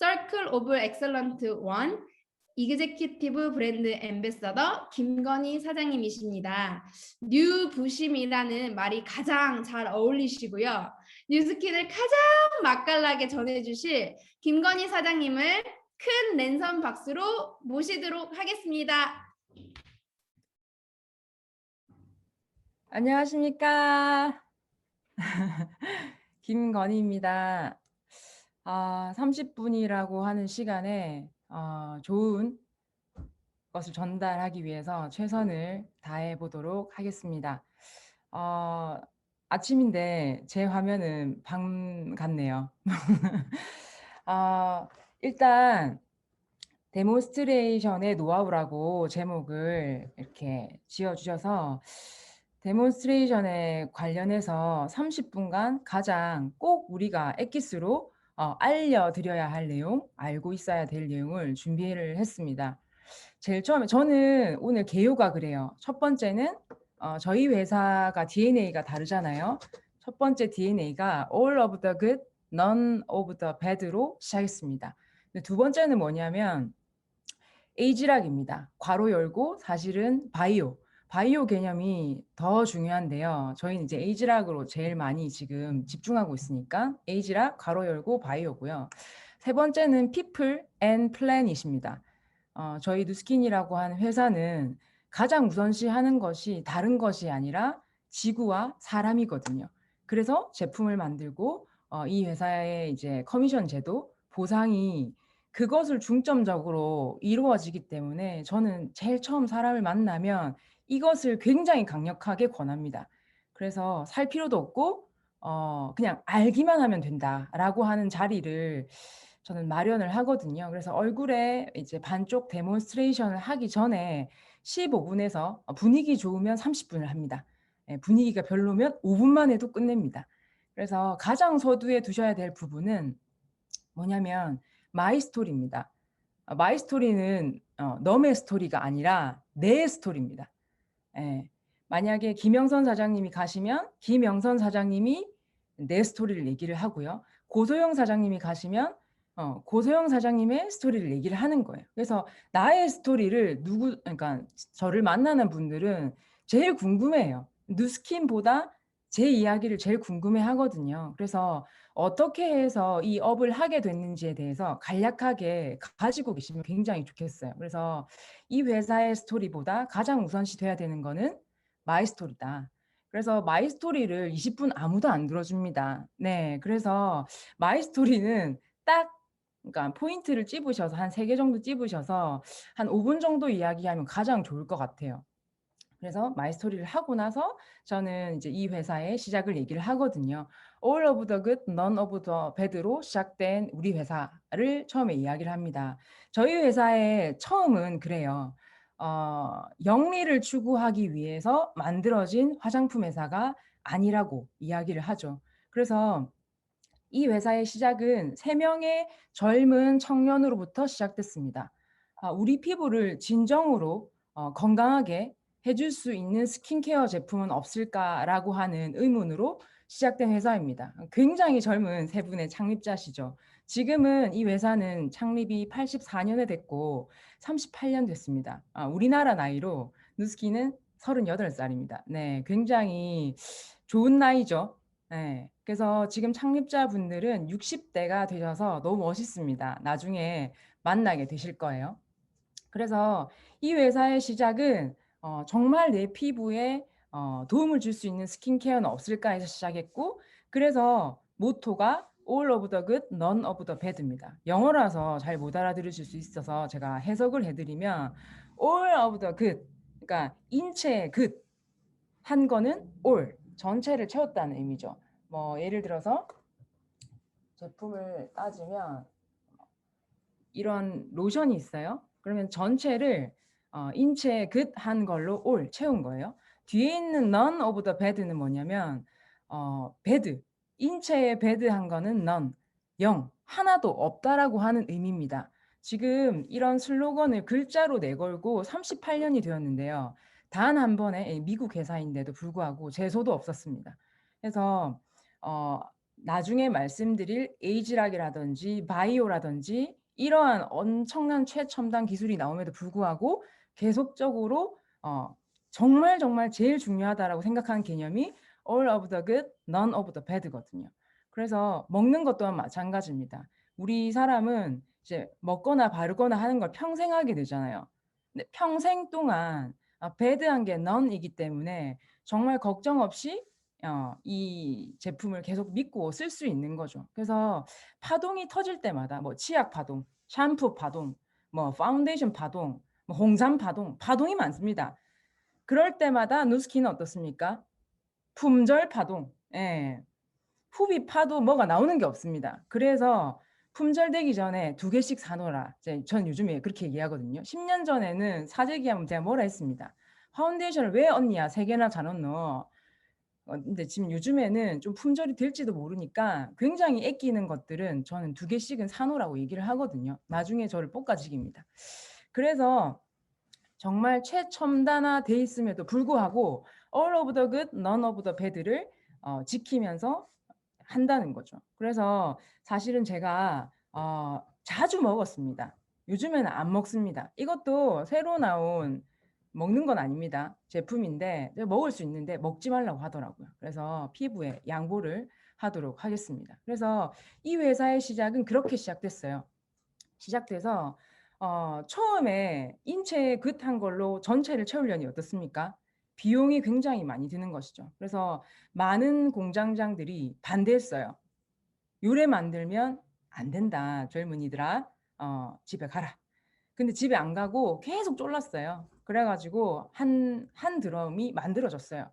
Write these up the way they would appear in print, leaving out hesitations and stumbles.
Circle of Excellent One 이그제큐티브 브랜드 앰베서더 김건희 사장님이십니다. 뉴 부심이라는 말이 가장 잘 어울리시고요. 뉴스킨을 가장 맛깔나게 전해주실 김건희 사장님을 큰 랜선 박수로 모시도록 하겠습니다. 안녕하십니까. 김건희입니다. 30분이라고 하는 시간에 좋은 것을 전달하기 위해서 최선을 다해 보도록 하겠습니다. 아침인데 제 화면은 밤 같네요. 일단 데몬스트레이션의 노하우라고 제목을 이렇게 지어주셔서 데몬스트레이션에 관련해서 30분간 가장 꼭 우리가 엑기스로 알려드려야 할 내용, 알고 있어야 될 내용을 준비를 했습니다. 제일 처음에 저는 오늘 개요가 그래요. 첫 번째는 저희 회사가 DNA가 다르잖아요. 첫 번째 DNA가 all of the good, none of the bad로 시작했습니다. 근데 두 번째는 뭐냐면 에이지락입니다. 괄호 열고 사실은 바이오 개념이 더 중요한데요. 저희는 이제 에이지락으로 제일 많이 지금 집중하고 있으니까 에이지락 괄호 열고 바이오고요. 세 번째는 people and plan이십니다. 저희 누스킨이라고 하는 회사는 가장 우선시하는 것이 다른 것이 아니라 지구와 사람이거든요. 그래서 제품을 만들고 이 회사의 이제 커미션 제도, 보상이 그것을 중점적으로 이루어지기 때문에 저는 제일 처음 사람을 만나면 이것을 굉장히 강력하게 권합니다. 그래서 살 필요도 없고 그냥 알기만 하면 된다라고 하는 자리를 저는 마련을 하거든요. 그래서 얼굴에 이제 반쪽 데몬스트레이션을 하기 전에 15분에서 분위기 좋으면 30분을 합니다. 분위기가 별로면 5분만 해도 끝냅니다. 그래서 가장 서두에 두셔야 될 부분은 뭐냐면 마이 스토리입니다. 마이 스토리는 너의 스토리가 아니라 내 스토리입니다. 예. 만약에 김영선 사장님이 가시면 김영선 사장님이 내 스토리를 얘기를 하고요. 고소영 사장님이 가시면 고소영 사장님의 스토리를 얘기를 하는 거예요. 그래서 나의 스토리를 그러니까 저를 만나는 분들은 제일 궁금해해요. 누스킨보다 제 이야기를 제일 궁금해 하거든요. 그래서 어떻게 해서 이 업을 하게 됐는지에 대해서 간략하게 가지고 계시면 굉장히 좋겠어요. 그래서 이 회사의 스토리보다 가장 우선시 돼야 되는 거는 마이 스토리다. 그래서 마이 스토리를 20분 아무도 안 들어줍니다. 네, 그래서 마이 스토리는 딱 그러니까 포인트를 찝으셔서 한 3개 정도 찝으셔서 한 5분 정도 이야기하면 가장 좋을 것 같아요. 그래서 마이 스토리를 하고 나서 저는 이제 이 회사의 시작을 얘기를 하거든요. All of the good, none of the bad로 시작된 우리 회사를 처음에 이야기를 합니다. 저희 회사의 처음은 그래요. 영리를 추구하기 위해서 만들어진 화장품 회사가 아니라고 이야기를 하죠. 그래서 이 회사의 시작은 3명의 젊은 청년으로부터 시작됐습니다. 우리 피부를 진정으로 건강하게 해줄 수 있는 스킨케어 제품은 없을까라고 하는 의문으로 시작된 회사입니다. 굉장히 젊은 세 분의 창립자시죠. 지금은 이 회사는 창립이 84년에 됐고 38년 됐습니다. 우리나라 나이로 누스키는 38살입니다. 네, 굉장히 좋은 나이죠. 네, 그래서 지금 창립자분들은 60대가 되셔서 너무 멋있습니다. 나중에 만나게 되실 거예요. 그래서 이 회사의 시작은 정말 내 피부에 도움을 줄 수 있는 스킨케어는 없을까 해서 시작했고, 그래서 모토가 All of the good, none of the bad입니다. 영어라서 잘 못 알아들으실 수 있어서 제가 해석을 해드리면 All of the good, 그러니까 인체의 good 한 거는 all, 전체를 채웠다는 의미죠. 뭐 예를 들어서 제품을 따지면 이런 로션이 있어요. 그러면 전체를 인체에 긋한 걸로 all 채운 거예요. 뒤에 있는 none of the bad는 뭐냐면 bad, 인체에 bad한 거는 none, 0, 하나도 없다라고 하는 의미입니다. 지금 이런 슬로건을 글자로 내걸고 38년이 되었는데요. 단 한 번에 미국 회사인데도 불구하고 제소도 없었습니다. 그래서 나중에 말씀드릴 에이지락이라든지 바이오라든지 이러한 엄청난 최첨단 기술이 나옴에도 불구하고 계속적으로 정말 제일 중요하다라고 생각하는 개념이 all of the good, none of the bad거든요. 그래서 먹는 것 또한 마찬가지입니다. 우리 사람은 이제 먹거나 바르거나 하는 걸 평생 하게 되잖아요. 근데 평생 동안 배드한 게 none이기 때문에 정말 걱정 없이 이 제품을 계속 믿고 쓸 수 있는 거죠. 그래서 파동이 터질 때마다 뭐 치약 파동, 샴푸 파동, 뭐 파운데이션 파동, 뭐 홍삼 파동, 파동이 많습니다. 그럴 때마다 누스키는 어떻습니까? 품절 파동. 예. 후비 파도 뭐가 나오는 게 없습니다. 그래서 품절되기 전에 2개씩 사놓으라. 전 요즘에 그렇게 얘기하거든요. 10년 전에는 사재기하면 제가 뭐라 했습니다. 파운데이션을 왜 언니야 3개나 사놓노? 근데 지금 요즘에는 좀 품절이 될지도 모르니까 굉장히 아끼는 것들은 저는 2개씩은 사놓으라고 얘기를 하거든요. 나중에 저를 볶아지깁니다. 그래서 정말 최첨단화돼 있음에도 불구하고 all of the good, none of the bad를 지키면서 한다는 거죠. 그래서 사실은 제가 자주 먹었습니다. 요즘에는 안 먹습니다. 이것도 새로 나온 먹는 건 아닙니다. 제품인데 먹을 수 있는데 먹지 말라고 하더라고요. 그래서 피부에 양보를 하도록 하겠습니다. 그래서 이 회사의 시작은 그렇게 시작됐어요. 시작돼서 처음에 인체에 긋한 걸로 전체를 채우려니 어떻습니까? 비용이 굉장히 많이 드는 것이죠. 그래서 많은 공장장들이 반대했어요. 요래 만들면 안 된다. 젊은이들아, 집에 가라. 근데 집에 안 가고 계속 쫄랐어요. 그래가지고 한 드럼이 만들어졌어요.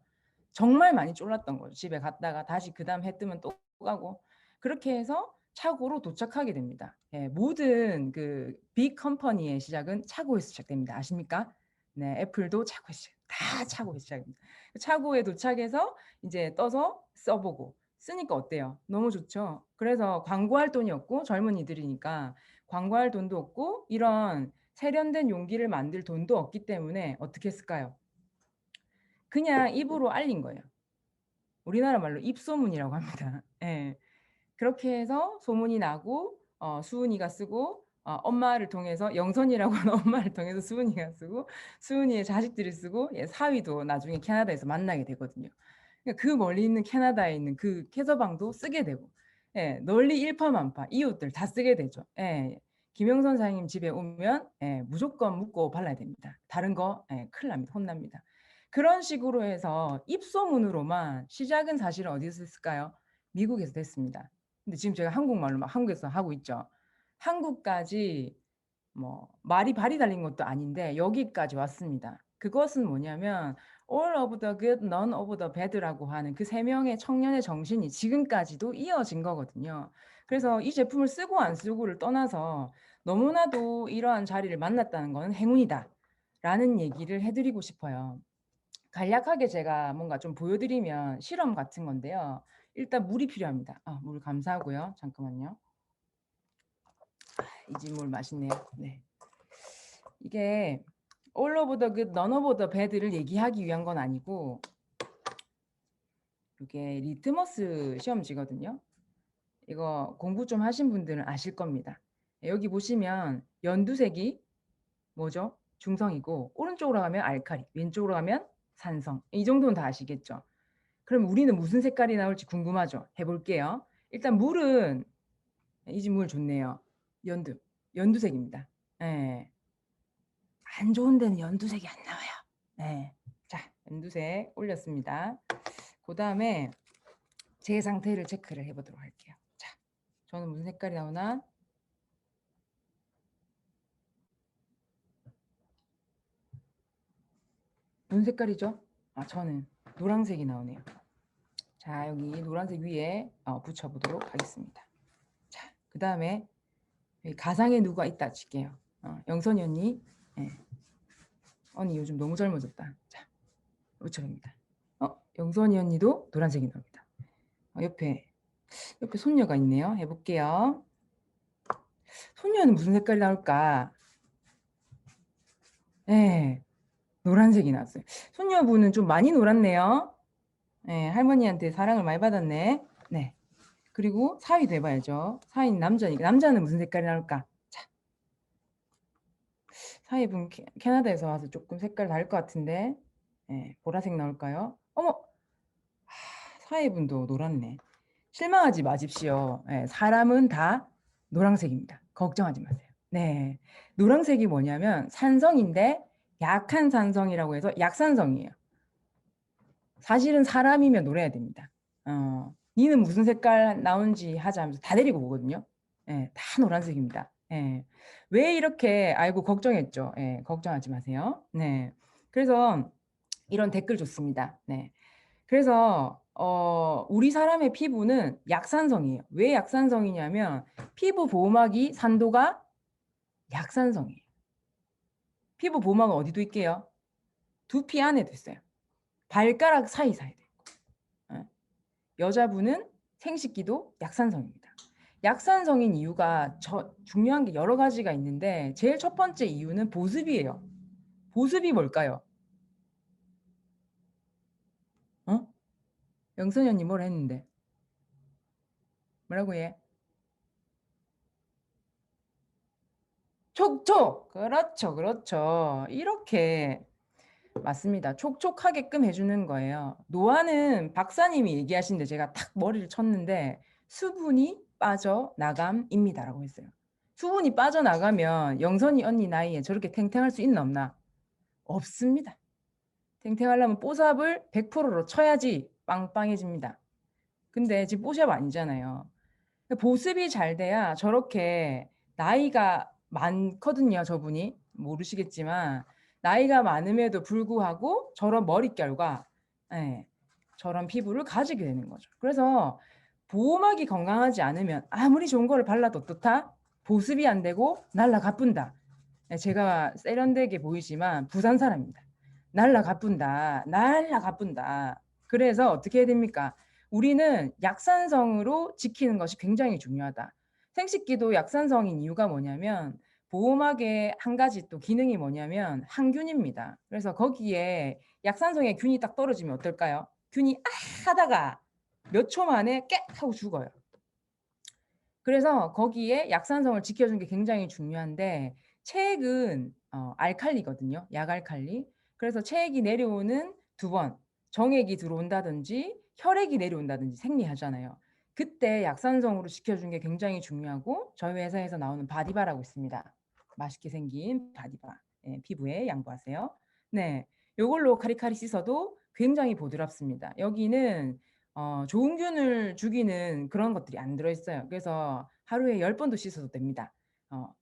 정말 많이 쫄랐던 거죠. 집에 갔다가 다시 그 다음 해 뜨면 또 가고 그렇게 해서 차고로 도착하게 됩니다. 예, 모든 그 빅 컴퍼니의 시작은 차고에서 시작됩니다. 아십니까? 네, 애플도 차고에서 다 차고에서 시작입니다. 차고에 도착해서 이제 떠서 써보고 쓰니까 어때요? 너무 좋죠. 그래서 광고할 돈이 없고 젊은이들이니까 광고할 돈도 없고 이런 세련된 용기를 만들 돈도 없기 때문에 어떻게 했을까요? 그냥 입으로 알린 거예요. 우리나라 말로 입소문이라고 합니다. 예. 그렇게 해서 소문이 나고 수은이가 쓰고 엄마를 통해서 영선이라고 하는 엄마를 통해서 수은이가 쓰고 수은이의 자식들이 쓰고 사위도 나중에 캐나다에서 만나게 되거든요. 그러니까 그 멀리 있는 캐나다에 있는 그 캐서방도 쓰게 되고 널리 일파만파 이웃들 다 쓰게 되죠. 김영선 사장님 집에 오면 무조건 묻고 발라야 됩니다. 다른 거 큰일 납니다. 혼납니다. 그런 식으로 해서 입소문으로만 시작은 사실은 어디서 했을까요? 미국에서 됐습니다. 근데 지금 제가 한국말로 막 한국에서 하고 있죠. 한국까지 뭐 말이 발이 달린 것도 아닌데 여기까지 왔습니다. 그것은 뭐냐면 all of the good, none of the bad라고 하는 그 3명의 청년의 정신이 지금까지도 이어진 거거든요. 그래서 이 제품을 쓰고 안 쓰고를 떠나서 너무나도 이러한 자리를 만났다는 것은 행운이다 라는 얘기를 해드리고 싶어요. 간략하게 제가 뭔가 좀 보여드리면 실험 같은 건데요. 일단 물이 필요합니다. 물 감사하고요. 잠깐만요. 이 물 맛있네요. 네. 이게 all of the good, none of the bad를 얘기하기 위한 건 아니고 이게 리트머스 시험지거든요. 이거 공부 좀 하신 분들은 아실 겁니다. 여기 보시면 연두색이 뭐죠? 중성이고 오른쪽으로 가면 알칼리, 왼쪽으로 가면 산성. 이 정도는 다 아시겠죠? 그럼 우리는 무슨 색깔이 나올지 궁금하죠? 해볼게요. 일단 물은 이 집 물 좋네요. 연두색입니다. 예. 안 좋은 데는 연두색이 안 나와요. 네. 자, 연두색 올렸습니다. 그 다음에 제 상태를 체크를 해보도록 할게요. 자, 저는 무슨 색깔이 나오나? 무슨 색깔이죠? 저는 노란색이 나오네요. 자, 여기 노란색 위에 붙여보도록 하겠습니다. 자, 그 다음에 가상의 누가 있다 칠게요. 영선이 언니. 네. 언니 요즘 너무 젊어졌다. 자, 붙여봅니다. 영선이 언니도 노란색이 나옵니다. 옆에 손녀가 있네요. 해볼게요. 손녀는 무슨 색깔이 나올까? 네, 노란색이 나왔어요. 손녀분은 좀 많이 놀았네요. 네, 할머니한테 사랑을 많이 받았네. 네. 그리고 4위도 해봐야죠. 4위는 남자니까. 남자는 무슨 색깔이 나올까? 자, 4위분 캐나다에서 와서 조금 색깔 다를 것 같은데, 예, 보라색 나올까요? 어머, 4위분도 노랗네. 실망하지 마십시오. 예, 사람은 다 노란색입니다. 걱정하지 마세요. 네, 노란색이 뭐냐면 산성인데 약한 산성이라고 해서 약산성이에요. 사실은 사람이면 노래야 됩니다. 니는 무슨 색깔 나온지 하자면서 다 데리고 오거든요. 예, 다 노란색입니다. 예. 왜 이렇게 알고 걱정했죠? 예, 걱정하지 마세요. 네. 그래서 이런 댓글 좋습니다. 네. 그래서 우리 사람의 피부는 약산성이에요. 왜 약산성이냐면 피부 보호막이 산도가 약산성이에요. 피부 보호막은 어디도 있게요? 두피 안에도 있어요. 발가락 사이사이도 있고. 예. 여자분은 생식기도 약산성입니다. 약산성인 이유가 중요한 게 여러 가지가 있는데 제일 첫 번째 이유는 보습이에요. 보습이 뭘까요? 영선이 언니 뭘 했는데? 뭐라고 해? 촉촉! 그렇죠, 그렇죠. 이렇게 맞습니다. 촉촉하게끔 해주는 거예요. 노화는 박사님이 얘기하시는데 제가 탁 머리를 쳤는데 수분이 빠져나감입니다라고 했어요. 수분이 빠져나가면 영선이 언니 나이에 저렇게 탱탱할 수 있나 없나? 없습니다. 탱탱하려면 뽀샵을 100%로 쳐야지 빵빵해집니다. 근데 지금 뽀샵 아니잖아요. 보습이 잘 돼야 저렇게 나이가 많거든요. 저분이 모르시겠지만 나이가 많음에도 불구하고 저런 머릿결과 예, 저런 피부를 가지게 되는 거죠. 그래서 보호막이 건강하지 않으면 아무리 좋은 거를 발라도 어떻다? 보습이 안 되고 날라가뿐다. 예, 제가 세련되게 보이지만 부산 사람입니다. 날라가뿐다. 날라가뿐다. 그래서 어떻게 해야 됩니까? 우리는 약산성으로 지키는 것이 굉장히 중요하다. 생식기도 약산성인 이유가 뭐냐면 보호막의 한 가지 또 기능이 뭐냐면 항균입니다. 그래서 거기에 약산성의 균이 딱 떨어지면 어떨까요? 균이 하다가 몇 초 만에 깨 하고 죽어요. 그래서 거기에 약산성을 지켜주는 게 굉장히 중요한데 체액은 알칼리거든요. 약알칼리. 그래서 체액이 내려오는 2번 정액이 들어온다든지 혈액이 내려온다든지 생리하잖아요. 그때 약산성으로 지켜주는 게 굉장히 중요하고 저희 회사에서 나오는 바디바라고 있습니다. 맛있게 생긴 바디바. 예, 피부에 양보하세요. 네, 이걸로 카리카리 씻어도 굉장히 보드랍습니다. 여기는 좋은 균을 죽이는 그런 것들이 안 들어있어요. 그래서 하루에 10번도 씻어도 됩니다.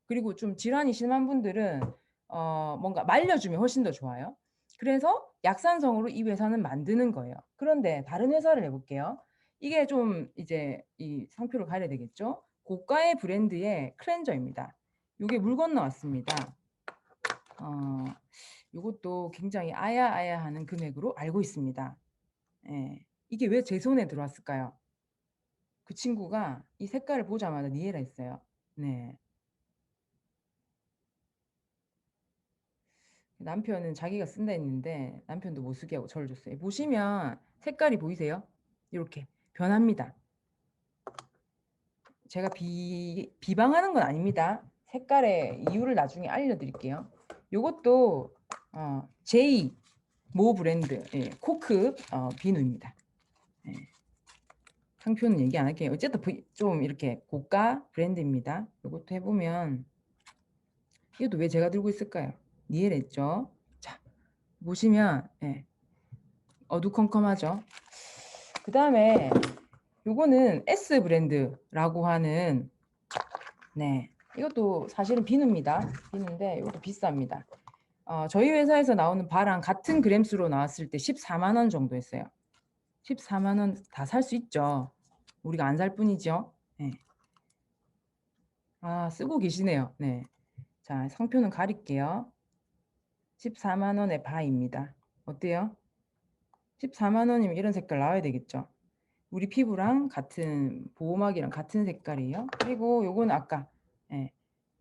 그리고 좀 질환이 심한 분들은 뭔가 말려주면 훨씬 더 좋아요. 그래서 약산성으로 이 회사는 만드는 거예요. 그런데 다른 회사를 해볼게요. 이게 좀 이제 이 상표를 가려야 되겠죠. 고가의 브랜드의 클렌저입니다. 이게 물 건너왔습니다. 이것도 굉장히 아야아야 하는 금액으로 알고 있습니다. 예. 이게 왜 제 손에 들어왔을까요? 그 친구가 이 색깔을 보자마자 니에라 했어요. 네. 남편은 자기가 쓴다 했는데 남편도 못 쓰게 하고 저를 줬어요. 보시면 색깔이 보이세요? 이렇게 변합니다. 제가 비방하는 건 아닙니다. 색깔의 이유를 나중에 알려드릴게요. 이것도 제이 모 브랜드 코크 비누입니다. 예. 상표는 얘기 안 할게요. 어쨌든 좀 이렇게 고가 브랜드입니다. 이것도 해보면 이것도 왜 제가 들고 있을까요? 니엘했죠. 자, 보시면 어두컴컴하죠. 그 다음에 요거는 S 브랜드라고 하는 이것도 사실은 비누입니다. 비누인데 이것도 비쌉니다. 저희 회사에서 나오는 바랑 같은 그램수로 나왔을 때 14만 원 정도 했어요. 14만 원 다 살 수 있죠. 우리가 안 살 뿐이죠. 네. 쓰고 계시네요. 네. 자, 상표는 가릴게요. 14만 원의 바입니다. 어때요? 14만 원이면 이런 색깔 나와야 되겠죠. 우리 피부랑 같은 보호막이랑 같은 색깔이에요. 그리고 요거는 아까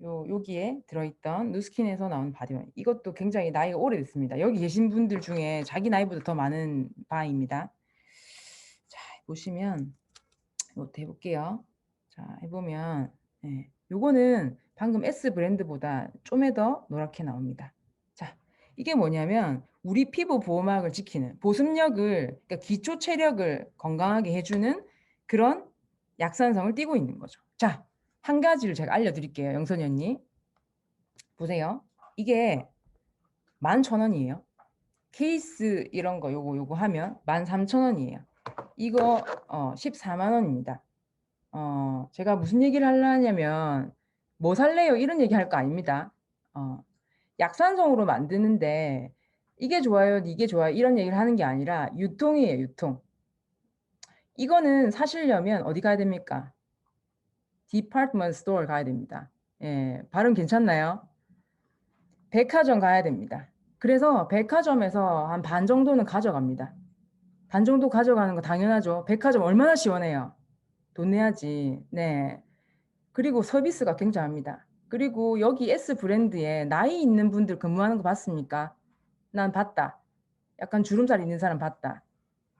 여기에 들어있던 누스킨에서 나온 바디원. 이것도 굉장히 나이가 오래됐습니다. 여기 계신 분들 중에 자기 나이보다 더 많은 바입니다. 자, 보시면 이것도 해볼게요. 자, 해보면 요거는 방금 S 브랜드보다 좀 더 노랗게 나옵니다. 자, 이게 뭐냐면 우리 피부 보호막을 지키는 보습력을, 그러니까 기초 체력을 건강하게 해주는 그런 약산성을 띠고 있는 거죠. 자, 한 가지를 제가 알려드릴게요. 영선이 언니. 보세요. 이게 11,000원이에요. 케이스 이런 거 요거 하면 13,000원이에요. 이거 14만 원입니다. 제가 무슨 얘기를 하려냐면 뭐 살래요? 이런 얘기 할 거 아닙니다. 약산성으로 만드는데 이게 좋아요, 이게 좋아요 이런 얘기를 하는 게 아니라 유통이에요, 유통. 이거는 사시려면 어디 가야 됩니까? 디파트먼트 스토어 가야 됩니다. 예, 발음 괜찮나요? 백화점 가야 됩니다. 그래서 백화점에서 한 반 정도는 가져갑니다. 반 정도 가져가는 거 당연하죠. 백화점 얼마나 시원해요. 돈 내야지. 네. 그리고 서비스가 굉장합니다. 그리고 여기 S 브랜드에 나이 있는 분들 근무하는 거 봤습니까? 난 봤다. 약간 주름살 있는 사람 봤다.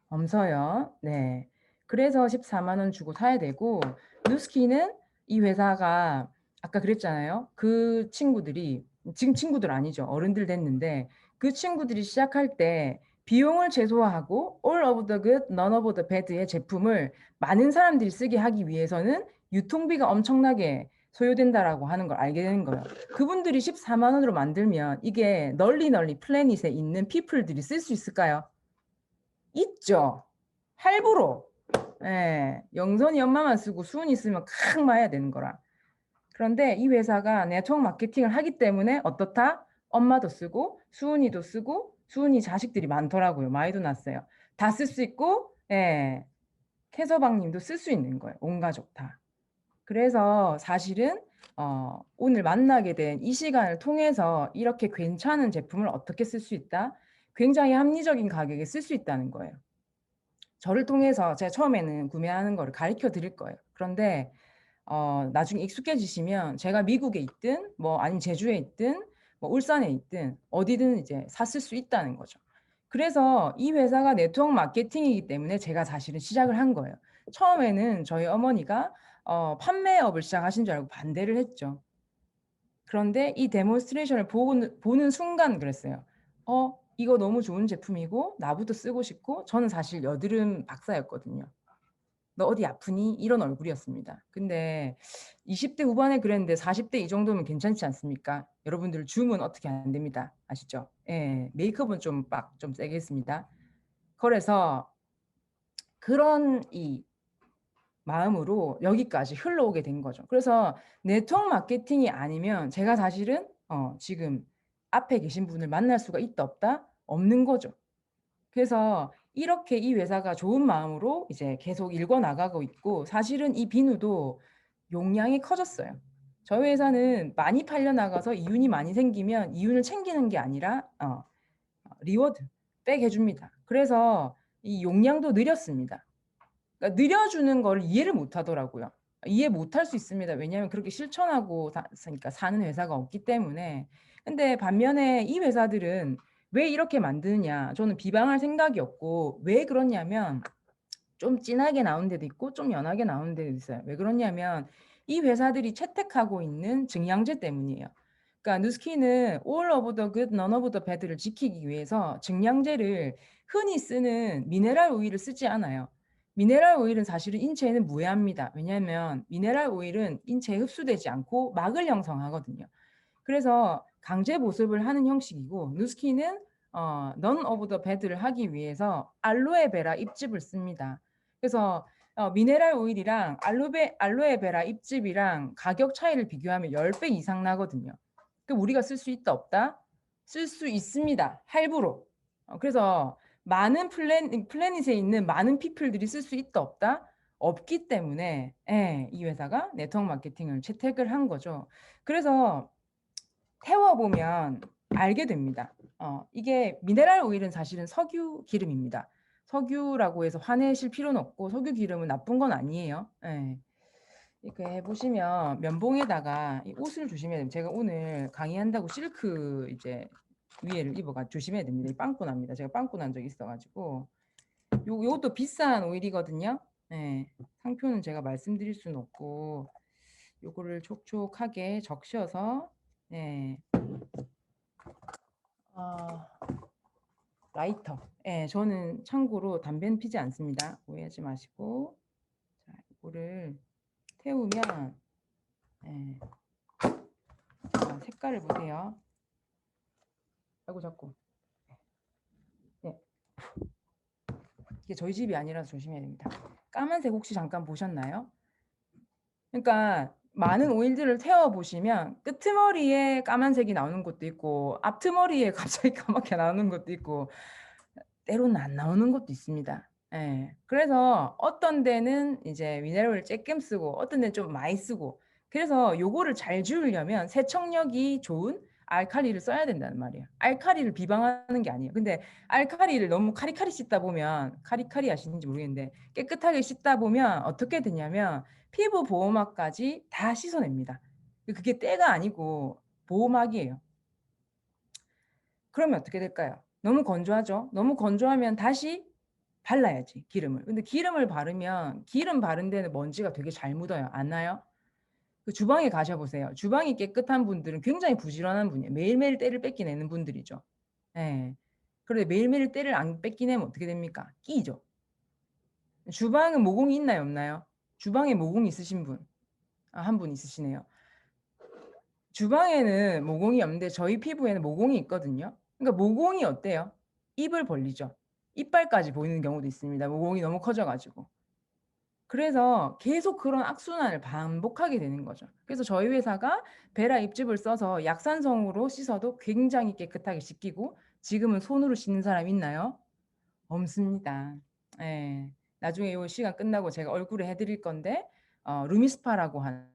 엄서요. 네. 그래서 14만 원 주고 사야 되고, 누스키는 이 회사가 아까 그랬잖아요. 그 친구들이 지금 친구들 아니죠. 어른들 됐는데 그 친구들이 시작할 때 비용을 최소화하고 all of the good, none of the bad의 제품을 많은 사람들이 쓰게 하기 위해서는 유통비가 엄청나게 소요된다라고 하는 걸 알게 되는 거예요. 그분들이 14만 원으로 만들면 이게 널리 플래닛에 있는 피플들이 쓸 수 있을까요? 있죠. 할부로. 예, 영선이 엄마만 쓰고 수은이 쓰면 칵 마야 되는 거라. 그런데 이 회사가 네트워크 마케팅을 하기 때문에 어떻다? 엄마도 쓰고 수은이도 쓰고 수은이 자식들이 많더라고요. 많이도 났어요. 다 쓸 수 있고 예, 캐서방님도 쓸 수 있는 거예요. 온 가족 다. 그래서 사실은 오늘 만나게 된 이 시간을 통해서 이렇게 괜찮은 제품을 어떻게 쓸 수 있다? 굉장히 합리적인 가격에 쓸 수 있다는 거예요. 저를 통해서 제가 처음에는 구매하는 거를 가르쳐 드릴 거예요. 그런데 나중에 익숙해지시면 제가 미국에 있든 뭐 아니면 제주에 있든 뭐 울산에 있든 어디든 이제 샀을 수 있다는 거죠. 그래서 이 회사가 네트워크 마케팅이기 때문에 제가 사실은 시작을 한 거예요. 처음에는 저희 어머니가 판매업을 시작하신 줄 알고 반대를 했죠. 그런데 이 데몬스트레이션을 보는 순간 그랬어요. 이거 너무 좋은 제품이고 나부터 쓰고 싶고, 저는 사실 여드름 박사였거든요. 너 어디 아프니? 이런 얼굴이었습니다. 근데 20대 후반에 그랬는데 40대 이 정도면 괜찮지 않습니까? 여러분들 줌은 어떻게 안 됩니다. 아시죠? 예, 메이크업은 좀 좀 세게 했습니다. 그래서 그런 이 마음으로 여기까지 흘러오게 된 거죠. 그래서 네트워크 마케팅이 아니면 제가 사실은 지금 앞에 계신 분을 만날 수가 있다 없다? 없는 거죠. 그래서 이렇게 이 회사가 좋은 마음으로 이제 계속 일궈 나가고 있고, 사실은 이 비누도 용량이 커졌어요. 저희 회사는 많이 팔려 나가서 이윤이 많이 생기면 이윤을 챙기는 게 아니라 리워드 백 해줍니다. 그래서 이 용량도 늘렸습니다. 그러니까 늘려주는 걸 이해를 못 하더라고요. 이해 못 할 수 있습니다. 왜냐하면 그렇게 실천하고 그러니까 사는 회사가 없기 때문에. 근데 반면에 이 회사들은 왜 이렇게 만드느냐, 저는 비방할 생각이 없고, 왜 그러냐면 좀 진하게 나온 데도 있고 좀 연하게 나온 데도 있어요. 왜 그러냐면 이 회사들이 채택하고 있는 증량제 때문이에요. 그러니까 누스키는 all of the good, none of the bad를 지키기 위해서 증량제를 흔히 쓰는 미네랄 오일을 쓰지 않아요. 미네랄 오일은 사실은 인체에는 무해합니다. 왜냐하면 미네랄 오일은 인체에 흡수되지 않고 막을 형성하거든요. 그래서 강제 보습을 하는 형식이고, 누스키는 none of the bad를 하기 위해서 알로에베라 잎즙을 씁니다. 그래서 미네랄 오일이랑 알로에베라 잎즙이랑 가격 차이를 비교하면 10배 이상 나거든요. 그 우리가 쓸 수 있다 없다? 쓸 수 있습니다. 할부로. 그래서 많은 플래닛에 있는 많은 피플들이 쓸 수 있다 없다? 없기 때문에 이 회사가 네트워크 마케팅을 채택을 한 거죠. 그래서 태워보면 알게 됩니다. 이게 미네랄 오일은 사실은 석유 기름입니다. 석유라고 해서 화내실 필요는 없고, 석유 기름은 나쁜 건 아니에요. 이렇게 해보시면 면봉에다가 이 옷을 조심해야 됩니다. 제가 오늘 강의한다고 실크 이제 위에를 입어가 조심해야 됩니다. 이 빵꾸 납니다. 제가 빵꾸 난 적이 있어가지고. 요것도 비싼 오일이거든요. 예. 상표는 제가 말씀드릴 수는 없고 요거를 촉촉하게 적셔서 예. 아 라이터. 예. 저는 참고로 담배는 피지 않습니다. 오해하지 마시고. 자, 이거를 태우면 예. 자, 색깔을 보세요. 아이고 자꾸. 예. 이게 저희 집이 아니라서 조심해야 됩니다. 까만색 혹시 잠깐 보셨나요? 그러니까 많은 오일들을 태워 보시면 끄트머리에 까만색이 나오는 것도 있고 앞트머리에 갑자기 까맣게 나오는 것도 있고 때로는 안 나오는 것도 있습니다. 예. 그래서 어떤 데는 이제 미네랄을 쬐끔 쓰고 어떤 데는 좀 많이 쓰고 그래서 요거를 잘 지우려면 세척력이 좋은 알칼리를 써야 된다는 말이에요. 알칼리를 비방하는 게 아니에요. 근데 알칼리를 너무 카리카리 씻다 보면 카리카리 아시는지 모르겠는데 깨끗하게 씻다 보면 어떻게 되냐면 피부 보호막까지 다 씻어냅니다. 그게 때가 아니고 보호막이에요. 그러면 어떻게 될까요? 너무 건조하죠? 너무 건조하면 다시 발라야지, 기름을. 근데 기름을 바르면 기름 바른 데는 먼지가 되게 잘 묻어요. 안 나요? 그 주방에 가셔보세요. 주방이 깨끗한 분들은 굉장히 부지런한 분이에요. 매일매일 때를 뺏기내는 분들이죠. 예. 그런데 매일매일 때를 안 뺏기내면 어떻게 됩니까? 끼죠. 주방은 모공이 있나요, 없나요? 주방에 모공 있으신 분? 아, 한 분 있으시네요. 주방에는 모공이 없는데 저희 피부에는 모공이 있거든요. 그러니까 모공이 어때요? 입을 벌리죠. 이빨까지 보이는 경우도 있습니다. 모공이 너무 커져 가지고. 그래서 계속 그런 악순환을 반복하게 되는 거죠. 그래서 저희 회사가 베라 잎즙을 써서 약산성으로 씻어도 굉장히 깨끗하게 씻기고 지금은 손으로 씻는 사람 있나요? 없습니다. 예. 나중에 요 시간 끝나고 제가 얼굴에 해 드릴 건데 루미스파라고 하는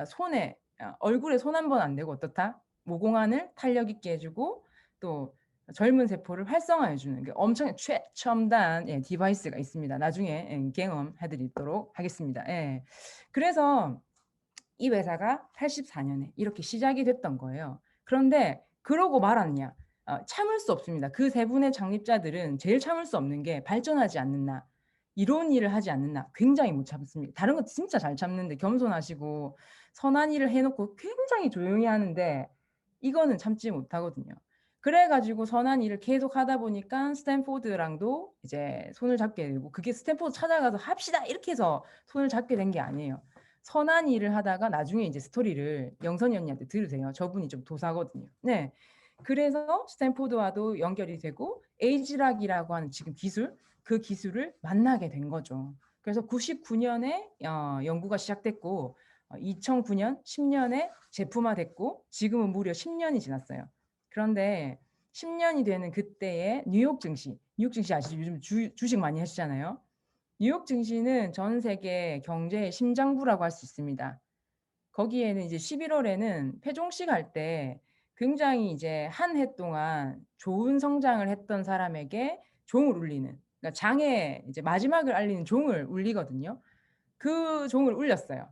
손에 얼굴에 손 한 번 안 대고 어떻다? 모공안을 탄력 있게 해 주고 또 젊은 세포를 활성화해 주는 게 엄청 최첨단 예 디바이스가 있습니다. 나중에 예 경험해 드리도록 하겠습니다. 예. 그래서 이 회사가 84 년에 이렇게 시작이 됐던 거예요. 그런데 그러고 말았냐? 참을 수 없습니다. 그 세 분의 창립자들은 제일 참을 수 없는 게 발전하지 않는 나, 이로운 일을 하지 않는 나 굉장히 못 참습니다. 다른 거 진짜 잘 참는데 겸손하시고 선한 일을 해 놓고 굉장히 조용히 하는데 이거는 참지 못하거든요. 그래 가지고 선한 일을 계속 하다 보니까 스탠포드랑도 이제 손을 잡게 되고 그게 스탠포드 찾아가서 합시다 이렇게 해서 손을 잡게 된 게 아니에요. 선한 일을 하다가 나중에 이제 스토리를 영선이 언니한테 들으세요. 저분이 좀 도사거든요. 네. 그래서 스탠포드와도 연결이 되고 에이지락이라고 하는 지금 기술, 그 기술을 만나게 된 거죠. 그래서 99년에 연구가 시작됐고 2009년, 10년에 제품화됐고 지금은 무려 10년이 지났어요. 그런데 10년이 되는 그때의 뉴욕 증시 아시죠? 요즘 주식 많이 하시잖아요. 뉴욕 증시는 전 세계 경제의 심장부라고 할 수 있습니다. 거기에는 이제 11월에는 패종식 할 때 굉장히 이제 한 해 동안 좋은 성장을 했던 사람에게 종을 울리는 그러니까 장의 이제 마지막을 알리는 종을 울리거든요. 그 종을 울렸어요.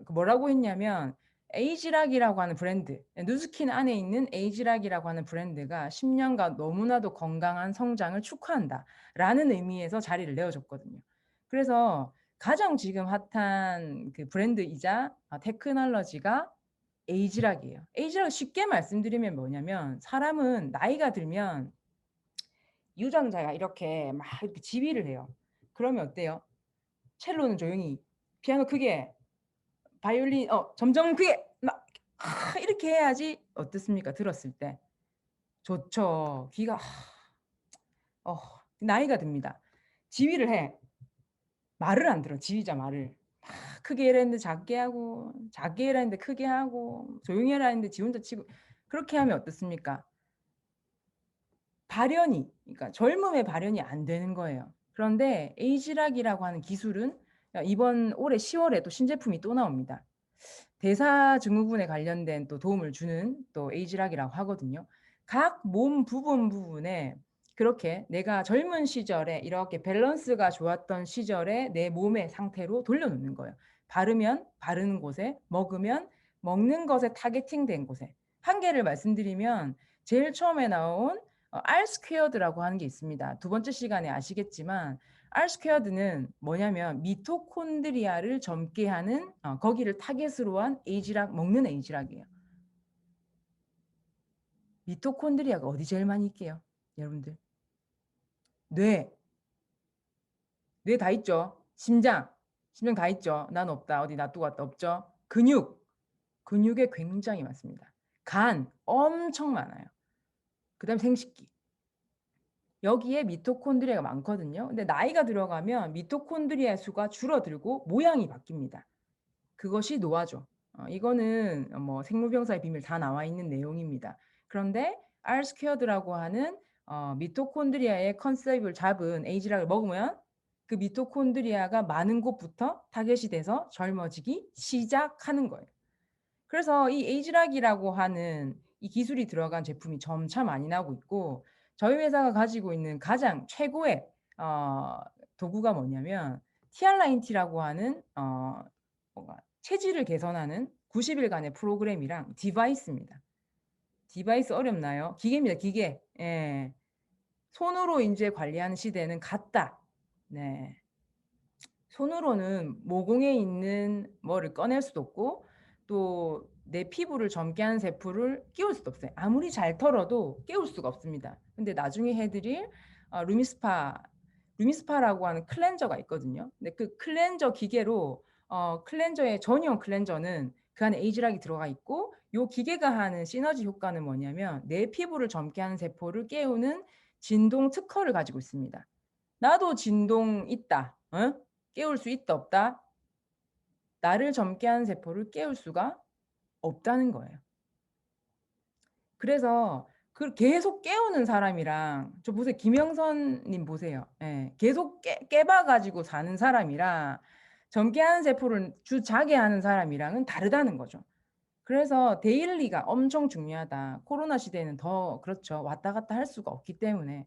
그 뭐라고 했냐면 에이지락이라고 하는 브랜드, 누스킨 안에 있는 에이지락이라고 하는 브랜드가 10년간 너무나도 건강한 성장을 축하한다라는 의미에서 자리를 내어줬거든요. 그래서 가장 지금 핫한 그 브랜드이자 테크놀로지가 에이지락이에요. 에이지락 쉽게 말씀드리면 뭐냐면 사람은 나이가 들면 유전자가 이렇게 막 이렇게 지휘를 해요. 그러면 어때요? 첼로는 조용히, 피아노 크게, 바이올린 점점 크게 막 이렇게 해야지 어떻습니까? 들었을 때 좋죠. 귀가 나이가 듭니다. 지휘를 해. 말을 안 들어. 지휘자 말을. 막 크게 해라 했는데 작게 하고 작게 해라 했는데 크게 하고 조용히 해라 했는데 지 혼자 치고 그렇게 하면 어떻습니까? 발현이 그러니까 젊음의 발현이 안 되는 거예요. 그런데 에이지락이라고 하는 기술은 이번 올해 10월에 또 신제품이 또 나옵니다. 대사증후군에 관련된 또 도움을 주는 또 에이지락이라고 하거든요. 각 몸 부분에 그렇게 내가 젊은 시절에 이렇게 밸런스가 좋았던 시절에 내 몸의 상태로 돌려놓는 거예요. 바르면 바르는 곳에, 먹으면 먹는 것에 타겟팅된 곳에. 한 개를 말씀드리면 제일 처음에 나온 R 스퀘어드라고 하는 게 있습니다. 두 번째 시간에 아시겠지만 R 스퀘어드는 뭐냐면 미토콘드리아를 젊게 하는 거기를 타겟으로 한 에이지락, 먹는 에이지락이에요. 미토콘드리아가 어디 제일 많이 있게요? 여러분들. 뇌 다 있죠. 심장 다 있죠. 난 없다. 어디 놔두고 왔다. 없죠. 근육에 굉장히 많습니다. 간 엄청 많아요. 그다음 생식기. 여기에 미토콘드리아가 많거든요. 근데 나이가 들어가면 미토콘드리아 수가 줄어들고 모양이 바뀝니다. 그것이 노화죠. 이거는 뭐 생로병사의 비밀 다 나와 있는 내용입니다. 그런데 R 스퀘어드라고 하는 미토콘드리아의 컨셉을 잡은 에이지락을 먹으면 그 미토콘드리아가 많은 곳부터 타겟이 돼서 젊어지기 시작하는 거예요. 그래서 이 에이지락이라고 하는 이 기술이 들어간 제품이 점차 많이 나오고 있고, 저희 회사가 가지고 있는 가장 최고의 도구가 뭐냐면 TR90라고 하는 뭔가 체질을 개선하는 90일간의 프로그램이랑 디바이스입니다. 디바이스 어렵나요? 기계입니다. 기계. 예. 손으로 이제 관리하는 시대는 갔다. 네. 손으로는 모공에 있는 뭐를 꺼낼 수도 없고 또 내 피부를 젊게 하는 세포를 끼울 수도 없어요. 아무리 잘 털어도 깨울 수가 없습니다. 근데 나중에 해드릴 루미스파라고 하는 클렌저가 있거든요. 근데 그 클렌저 기계로 클렌저의 전용 클렌저는 그 안에 에이지락이 들어가 있고, 요 기계가 하는 시너지 효과는 뭐냐면 내 피부를 젊게 하는 세포를 깨우는 진동 특허를 가지고 있습니다. 나도 진동 있다. 깨울 수 있다 없다? 나를 젊게 하는 세포를 깨울 수가 없다는 거예요. 그래서 계속 깨우는 사람이랑, 저 보세요. 김영선님 보세요. 예, 계속 깨봐가지고 사는 사람이랑 젊게 하는 세포를 주자게 하는 사람이랑은 다르다는 거죠. 그래서 데일리가 엄청 중요하다. 코로나 시대에는 더 그렇죠. 왔다 갔다 할 수가 없기 때문에.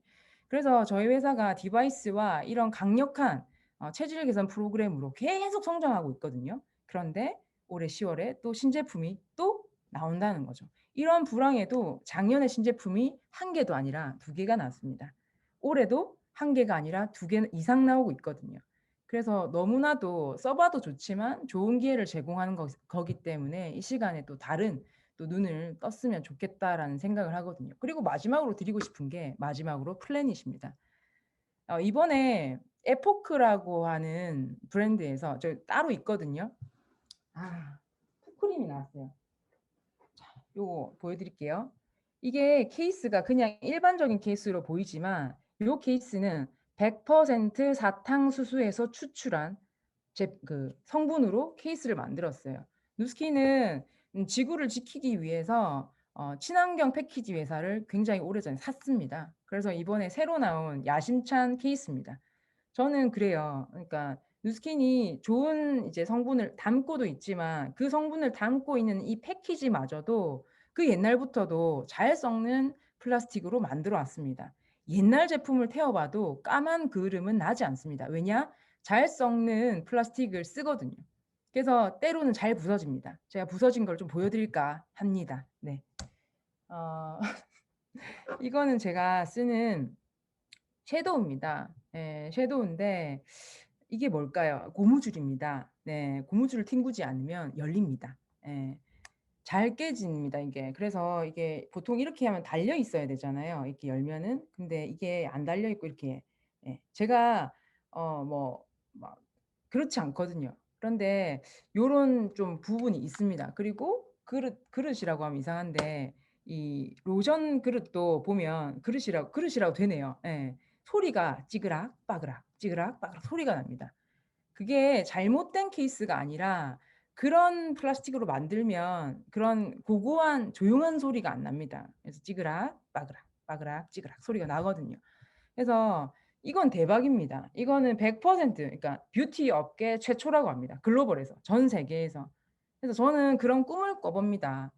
그래서 저희 회사가 디바이스와 이런 강력한 체질 개선 프로그램으로 계속 성장하고 있거든요. 그런데 올해 10월에 또 신제품이 또 나온다는 거죠. 이런 불황에도 작년에 신제품이 1개도 아니라 2개가 나왔습니다. 올해도 1개가 아니라 2개 이상 나오고 있거든요. 그래서 너무나도 써봐도 좋지만 좋은 기회를 제공하는 거기 때문에 이 시간에 또 다른 또 눈을 떴으면 좋겠다라는 생각을 하거든요. 그리고 마지막으로 드리고 싶은 게 마지막으로 플래닛입니다. 이번에 에포크라고 하는 브랜드에서 저 따로 있거든요. 푸크림이 나왔어요. 자, 요거 보여드릴게요. 이게 케이스가 그냥 일반적인 케이스로 보이지만 요 케이스는 100% 사탕수수에서 추출한 그 성분으로 케이스를 만들었어요. 누스키는 지구를 지키기 위해서 친환경 패키지 회사를 굉장히 오래전에 샀습니다. 그래서 이번에 새로 나온 야심찬 케이스입니다. 저는 그래요. 그러니까 누스킨이 좋은 이제 성분을 담고도 있지만 그 성분을 담고 있는 이 패키지마저도 그 옛날부터도 잘 썩는 플라스틱으로 만들어 왔습니다. 옛날 제품을 태워봐도 까만 그을음은 나지 않습니다. 왜냐? 잘 썩는 플라스틱을 쓰거든요. 그래서 때로는 잘 부서집니다. 제가 부서진 걸 좀 보여드릴까 합니다. 네. 이거는 제가 쓰는 섀도우입니다. 네, 섀도우인데 이게 뭘까요? 고무줄입니다. 네, 고무줄을 튕구지 않으면 열립니다. 네, 잘 깨집니다, 이게. 그래서 이게 보통 이렇게 하면 달려 있어야 되잖아요. 이렇게 열면은. 근데 이게 안 달려 있고 이렇게. 네, 제가 막 그렇지 않거든요. 그런데 요런 좀 부분이 있습니다. 그리고 그릇이라고 하면 이상한데 이 로션 그릇도 보면 그릇이라고 되네요. 예. 소리가 찌그락 빠그락 찌그락 빠그락 소리가 납니다. 그게 잘못된 케이스가 아니라 그런 플라스틱으로 만들면 그런 고고한 조용한 소리가 안 납니다. 그래서 찌그락 빠그락 빠그락 찌그락 소리가 나거든요. 그래서 이건 대박입니다. 이거는 100% 그러니까 뷰티 업계 최초라고 합니다. 글로벌에서 전 세계에서. 그래서 저는 그런 꿈을 꿔봅니다.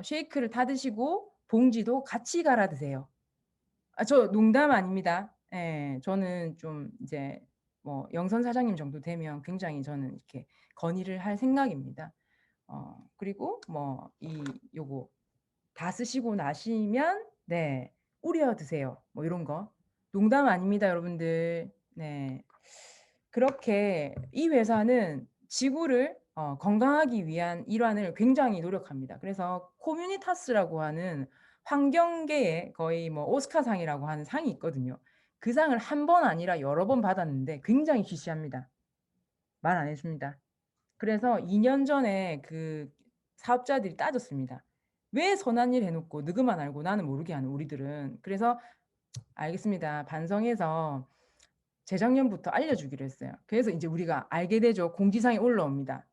쉐이크를 타 드시고 봉지도 같이 갈아 드세요. 저 농담 아닙니다. 예, 저는 좀 이제 뭐 영선 사장님 정도 되면 굉장히 저는 이렇게 건의를 할 생각입니다. 그리고 뭐 요거 다 쓰시고 나시면 네 우려 드세요. 뭐 이런 거. 농담 아닙니다, 여러분들. 네. 그렇게 이 회사는 지구를 건강하기 위한 일환을 굉장히 노력합니다. 그래서 코뮤니타스라고 하는 환경계의 거의 뭐 오스카상이라고 하는 상이 있거든요. 그 상을 한 번 아니라 여러 번 받았는데 굉장히 시시합니다. 말 안 해줍니다. 그래서 2년 전에 그 사업자들이 따졌습니다. 왜 선한 일 해놓고 너그만 알고 나는 모르게 하는 우리들은. 그래서 알겠습니다. 반성해서 재작년부터 알려주기로 했어요. 그래서 이제 우리가 알게 되죠. 공지사항이 올라옵니다.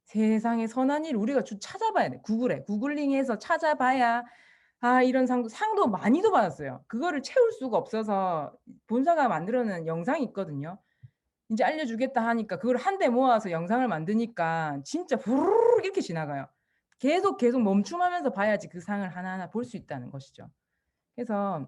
세상에 선한 일 우리가 찾아봐야 돼. 구글링해서 찾아봐야 이런 상도 많이도 받았어요. 그거를 채울 수가 없어서 본사가 만들어낸 영상이 있거든요. 이제 알려주겠다 하니까 그걸 한데 모아서 영상을 만드니까 진짜 부르르 이렇게 지나가요. 계속 멈춤하면서 봐야지 그 상을 하나하나 볼 수 있다는 것이죠. 그래서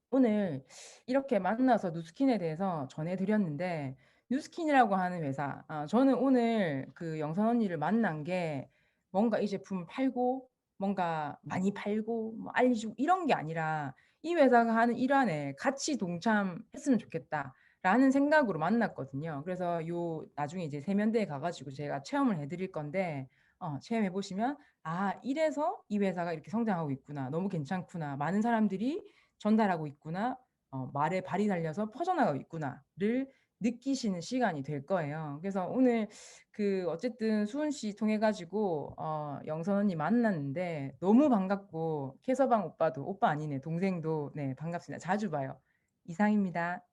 오늘 이렇게 만나서 누스킨에 대해서 전해드렸는데, 누스킨이라고 하는 회사, 저는 오늘 그 영선 언니를 만난 게 뭔가 이 제품 팔고 뭔가 많이 팔고 뭐 알려주고 이런 게 아니라 이 회사가 하는 일환에 같이 동참했으면 좋겠다라는 생각으로 만났거든요. 그래서 요 나중에 이제 세면대에 가가지고 제가 체험을 해드릴 건데, 체험해 보시면 이래서 이 회사가 이렇게 성장하고 있구나, 너무 괜찮구나, 많은 사람들이 전달하고 있구나, 말에 발이 달려서 퍼져나가고 있구나를 느끼시는 시간이 될 거예요. 그래서 오늘 그 어쨌든 수은 씨 통해 가지고 영선 언니 만났는데 너무 반갑고, 캐서방 오빠도, 오빠 아니네, 동생도 네 반갑습니다. 자주 봐요. 이상입니다.